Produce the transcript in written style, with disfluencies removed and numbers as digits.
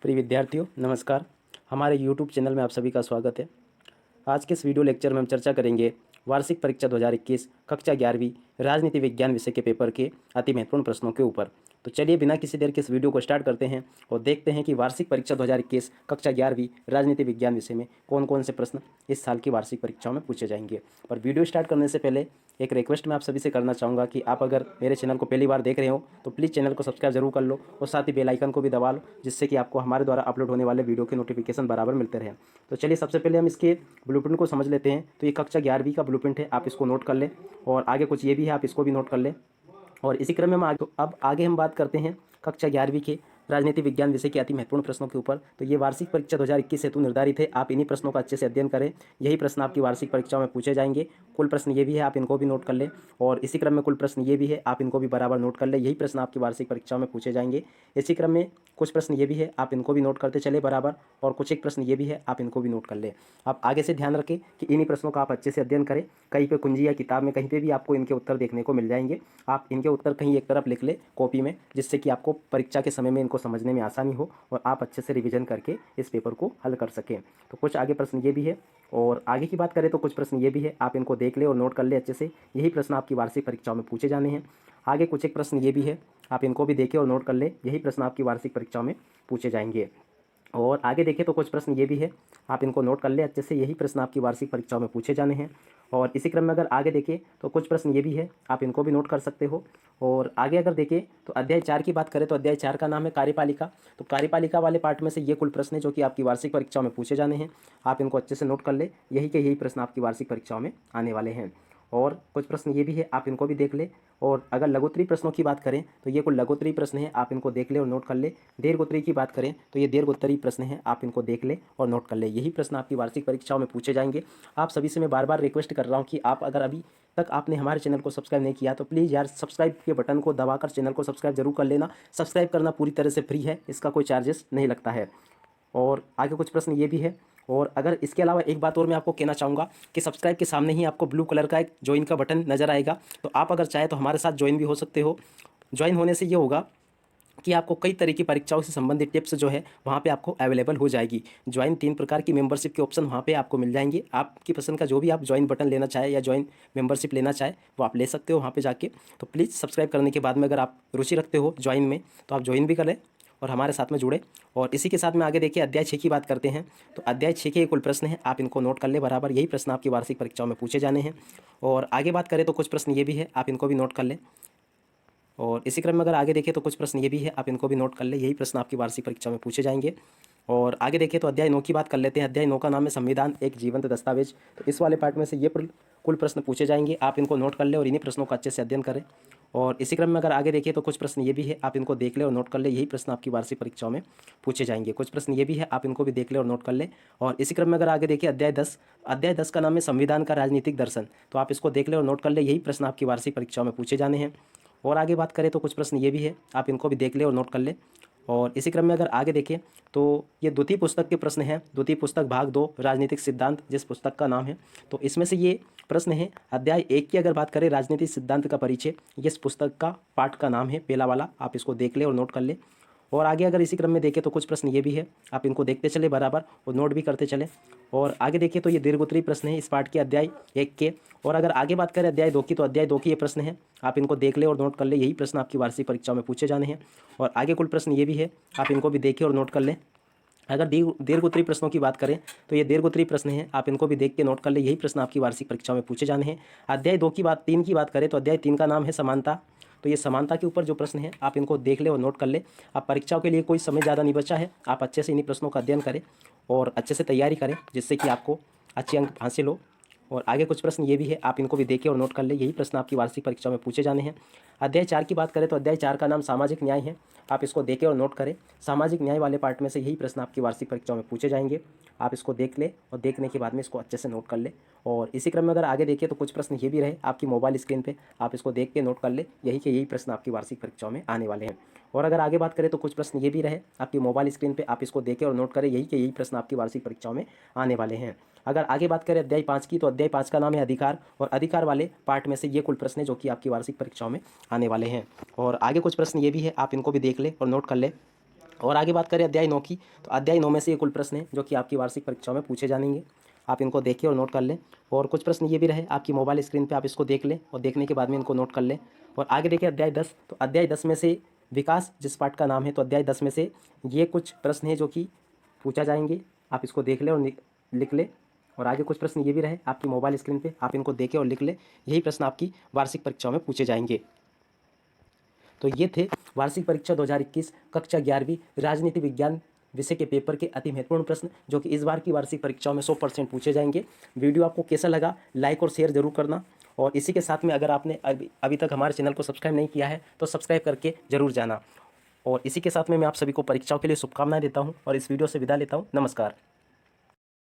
प्रिय विद्यार्थियों नमस्कार। हमारे यूट्यूब चैनल में आप सभी का स्वागत है। आज के इस वीडियो लेक्चर में हम चर्चा करेंगे वार्षिक परीक्षा 2021 कक्षा 11वीं राजनीति विज्ञान विषय के पेपर के अति महत्वपूर्ण प्रश्नों के ऊपर। तो चलिए बिना किसी देर के इस वीडियो को स्टार्ट करते हैं और देखते हैं कि वार्षिक परीक्षा 2021 कक्षा 11वीं राजनीति विज्ञान विषय में कौन कौन से प्रश्न इस साल की वार्षिक परीक्षाओं में पूछे जाएंगे। पर वीडियो स्टार्ट करने से पहले एक रिक्वेस्ट मैं आप सभी से करना चाहूँगा कि आप अगर मेरे चैनल को पहली बार देख रहे हो तो प्लीज़ चैनल को सब्सक्राइब जरूर कर लो और साथ ही बेल आइकन को भी दबा लो, जिससे कि आपको हमारे द्वारा अपलोड होने वाले वीडियो के नोटिफिकेशन बराबर मिलते रहें। तो चलिए सबसे पहले हम इसके ब्लूप्रिंट को समझ लेते हैं। तो ये कक्षा 11वीं का ब्लूप्रिंट है, आप इसको नोट कर लें और आगे कुछ ये भी है, आप इसको भी नोट कर लें। और इसी क्रम में अब आगे हम बात करते हैं कक्षा 11वीं के राजनीति विज्ञान विषय के अति महत्वपूर्ण प्रश्नों के ऊपर। तो ये वार्षिक परीक्षा 2021 हेतु निर्धारित है, आप इन्हीं प्रश्नों का अच्छे से अध्ययन करें। यही प्रश्न आपकी वार्षिक परीक्षाओं में पूछे जाएंगे। कुल प्रश्न ये भी है, आप इनको भी नोट कर लें। और इसी क्रम में कुल प्रश्न ये भी है, आप इनको भी बराबर नोट कर लें। यही प्रश्न आपकी वार्षिक परीक्षाओं में पूछे जाएंगे। इसी क्रम में कुछ प्रश्न ये भी है, आप इनको भी नोट करते चले बराबर। और कुछ एक प्रश्न ये भी है, आप इनको भी नोट कर लें। आप आगे से ध्यान रखें कि इन्हीं प्रश्नों का आप अच्छे से अध्ययन करें। कहीं पे कुंजी या किताब में कहीं पे भी आपको इनके उत्तर देखने को मिल जाएंगे। आप इनके उत्तर कहीं एक तरफ लिख लें कॉपी में, जिससे कि आपको परीक्षा के समय में इनको समझने में आसानी हो और आप अच्छे से रिवीजन करके इस पेपर को हल कर सकें। तो कुछ आगे प्रश्न ये भी है और आगे की बात करें तो कुछ प्रश्न ये भी है, आप इनको देख ले और नोट कर ले अच्छे से। यही प्रश्न आपकी वार्षिक परीक्षाओं में पूछे जाने हैं। आगे कुछ एक प्रश्न ये भी है, आप इनको भी देखें और नोट कर ले। यही प्रश्न आपकी वार्षिक परीक्षाओं में पूछे जाएंगे। और आगे देखें तो कुछ प्रश्न ये भी है, आप इनको नोट कर ले अच्छे से। यही प्रश्न आपकी वार्षिक परीक्षाओं में पूछे जाने हैं। और इसी क्रम में अगर आगे देखें तो कुछ प्रश्न ये भी है, आप इनको भी नोट कर सकते हो। और आगे अगर देखें तो अध्याय 4 की बात करें तो अध्याय 4 का नाम है कार्यपालिका। तो कार्यपालिका वाले पार्ट में से ये कुल प्रश्न है जो कि आपकी वार्षिक परीक्षाओं में पूछे जाने हैं। आप इनको अच्छे से नोट कर ले। यही के यही प्रश्न आपकी वार्षिक परीक्षाओं में आने वाले हैं। और कुछ प्रश्न ये भी है, आप इनको भी देख ले। और अगर लघुत्तरी प्रश्नों की बात करें तो ये कुल लघुत्तरी प्रश्न है, आप इनको देख ले और नोट कर ले। दीर्घोत्तरी की बात करें तो ये दीर्घोत्तरी प्रश्न है, आप इनको देख ले और नोट कर ले। यही प्रश्न आपकी वार्षिक परीक्षाओं में पूछे जाएंगे। आप सभी से मैं बार बार रिक्वेस्ट कर रहा हूँ कि आप अगर अभी तक आपने हमारे चैनल को सब्सक्राइब नहीं किया तो प्लीज़ यार सब्सक्राइब के बटन को दबाकर चैनल को सब्सक्राइब जरूर कर लेना। सब्सक्राइब करना पूरी तरह से फ्री है, इसका कोई चार्जेस नहीं लगता है। और आगे कुछ प्रश्न ये भी है। और अगर इसके अलावा एक बात और मैं आपको कहना चाहूँगा कि सब्सक्राइब के सामने ही आपको ब्लू कलर का एक ज्वाइन का बटन नज़र आएगा। तो आप अगर चाहे तो हमारे साथ ज्वाइन भी हो सकते हो। ज्वाइन होने से ये होगा कि आपको कई तरह की परीक्षाओं से संबंधित टिप्स जो है वहाँ पे आपको अवेलेबल हो जाएगी। ज्वाइन 3 प्रकार की मेंबरशिप के ऑप्शन वहाँ पे आपको मिल जाएंगे। आपकी पसंद का जो भी आप ज्वाइन बटन लेना चाहे या ज्वाइन मेंबरशिप लेना चाहे वो आप ले सकते हो वहाँ पे जाके। तो प्लीज़ सब्सक्राइब करने के बाद में अगर आप रुचि रखते हो ज्वाइन में तो आप ज्वाइन भी करें और हमारे साथ में जुड़े। और इसी के साथ में आगे देखिए अध्याय 6 की बात करते हैं। तो अध्याय 6 के कुल प्रश्न हैं, आप इनको नोट कर ले बराबर। यही प्रश्न आपकी वार्षिक परीक्षाओं में पूछे जाने हैं। और आगे बात करें तो कुछ प्रश्न ये भी है, आप इनको भी नोट कर ले। और इसी क्रम में अगर आगे देखें तो कुछ प्रश्न ये भी है, आप इनको भी नोट कर ले। यही प्रश्न आपकी वार्षिक परीक्षा में पूछे जाएंगे। और आगे देखें तो अध्याय 9 की बात कर लेते हैं। अध्याय 9 का नाम है संविधान एक जीवंत दस्तावेज। तो इस वाले पार्ट में से ये कुल प्रश्न पूछे जाएंगे, आप इनको नोट कर ले और इन्हीं प्रश्नों का अच्छे से अध्ययन करें। और इसी क्रम में अगर आगे देखें तो कुछ प्रश्न ये भी है, आप इनको देख ले और नोट कर ले। यही प्रश्न आपकी वार्षिक परीक्षाओं में पूछे जाएंगे। कुछ प्रश्न ये भी है, आप इनको भी देख ले और नोट कर ले। और इसी क्रम में अगर आगे देखिए अध्याय 10 का नाम है संविधान का राजनीतिक दर्शन। तो आप इसको देख ले और नोट कर ले। यही प्रश्न आपकी वार्षिक परीक्षाओं में पूछे जाने हैं। और आगे बात करें तो कुछ प्रश्न ये भी है, आप इनको भी देख ले और नोट कर ले। और इसी क्रम में अगर आगे देखें तो ये द्वितीय पुस्तक के प्रश्न हैं। द्वितीय पुस्तक भाग 2 राजनीतिक सिद्धांत जिस पुस्तक का नाम है। तो इसमें से ये प्रश्न है। अध्याय 1 की अगर बात करें राजनीतिक सिद्धांत का परिचय, ये इस पुस्तक का पाठ का नाम है पहला वाला, आप इसको देख ले और नोट कर ले। और आगे अगर इसी क्रम में देखें तो कुछ प्रश्न ये भी है, आप इनको देखते चले बराबर और नोट भी करते चले। और आगे देखिए तो ये दीर्घोत्तरी प्रश्न है इस पाठ के अध्याय 1 के। और अगर आगे बात करें अध्याय 2 की तो अध्याय 2 की ये प्रश्न है, आप इनको देख ले और नोट कर ले। यही प्रश्न आपकी वार्षिक परीक्षा में पूछे जाने हैं। और आगे कुल प्रश्न ये भी है, आप इनको भी देखें और नोट कर लें। अगर दीर्घोत्तरी प्रश्नों की बात करें तो ये दीर्घोत्तरी प्रश्न है, आप इनको भी देख के नोट कर ले। यही प्रश्न आपकी वार्षिक परीक्षा में पूछे जाने हैं। अध्याय 3 की बात करें तो अध्याय 3 का नाम है समानता। तो ये समानता के ऊपर जो प्रश्न है आप इनको देख ले और नोट कर ले। अब परीक्षाओं के लिए कोई समय ज़्यादा नहीं बचा है, आप अच्छे से इन्हीं प्रश्नों का अध्ययन करें और अच्छे से तैयारी करें, जिससे कि आपको अच्छे अंक हासिल हो। और आगे कुछ प्रश्न ये भी है, आप इनको भी देखें और नोट कर ले। यही प्रश्न आपकी वार्षिक परीक्षा में पूछे जाने हैं। अध्याय 4 की बात करें तो अध्याय 4 का नाम सामाजिक न्याय है, आप इसको देखें और नोट करें। सामाजिक न्याय वाले पार्ट में से यही प्रश्न आपकी वार्षिक परीक्षा में पूछे जाएंगे, आप इसको देख ले और देखने के बाद में इसको अच्छे से नोट कर ले। और इसी क्रम में अगर आगे देखिए तो कुछ प्रश्न ये भी रहे आपकी मोबाइल स्क्रीन पे, आप इसको देख के नोट कर ले। यही प्रश्न आपकी वार्षिक परीक्षाओं में आने वाले हैं। और अगर आगे बात करें तो कुछ प्रश्न ये भी रहे आपकी मोबाइल स्क्रीन पे, आप इसको देखें और नोट करें। यही प्रश्न आपकी वार्षिक परीक्षाओं में आने वाले हैं। अगर आगे बात करें अध्याय 5 की तो अध्याय 5 का नाम है अधिकार। और अधिकार वाले पार्ट में से ये कुल प्रश्न है जो कि आपकी वार्षिक परीक्षाओं में आने वाले हैं। और आगे कुछ प्रश्न ये भी है, आप इनको भी देख ले और नोट कर ले। और आगे बात करें अध्याय 9 की, तो अध्याय 9 में से ये कुल प्रश्न हैं जो कि आपकी वार्षिक परीक्षाओं में पूछे जानेंगे। आप इनको देखिए और नोट कर लें। और कुछ प्रश्न ये भी रहे आपकी मोबाइल स्क्रीन पे, आप इसको देख लें और देखने के बाद में इनको नोट कर लें। और आगे देखिए अध्याय 10, तो अध्याय 10 में से विकास जिस पाठ का नाम है, तो अध्याय 10 में से ये कुछ प्रश्न हैं जो कि पूछा जाएंगे। आप इसको देख लें और लिख लें। और आगे कुछ प्रश्न ये भी रहे आपकी मोबाइल स्क्रीन पे, आप इनको देखें और लिख लें। यही प्रश्न आपकी वार्षिक परीक्षाओं में पूछे जाएंगे। तो ये थे वार्षिक परीक्षा 2021 कक्षा 11वीं राजनीति विज्ञान विषय के पेपर के अति महत्वपूर्ण प्रश्न जो कि इस बार की वार्षिक परीक्षाओं में 100% पूछे जाएंगे। वीडियो आपको कैसा लगा, लाइक और शेयर जरूर करना। और इसी के साथ में अगर आपने अभी तक हमारे चैनल को सब्सक्राइब नहीं किया है तो सब्सक्राइब करके जरूर जाना। और इसी के साथ में मैं आप सभी को परीक्षाओं के लिए शुभकामनाएं देता हूं और इस वीडियो से विदा लेता हूं। नमस्कार।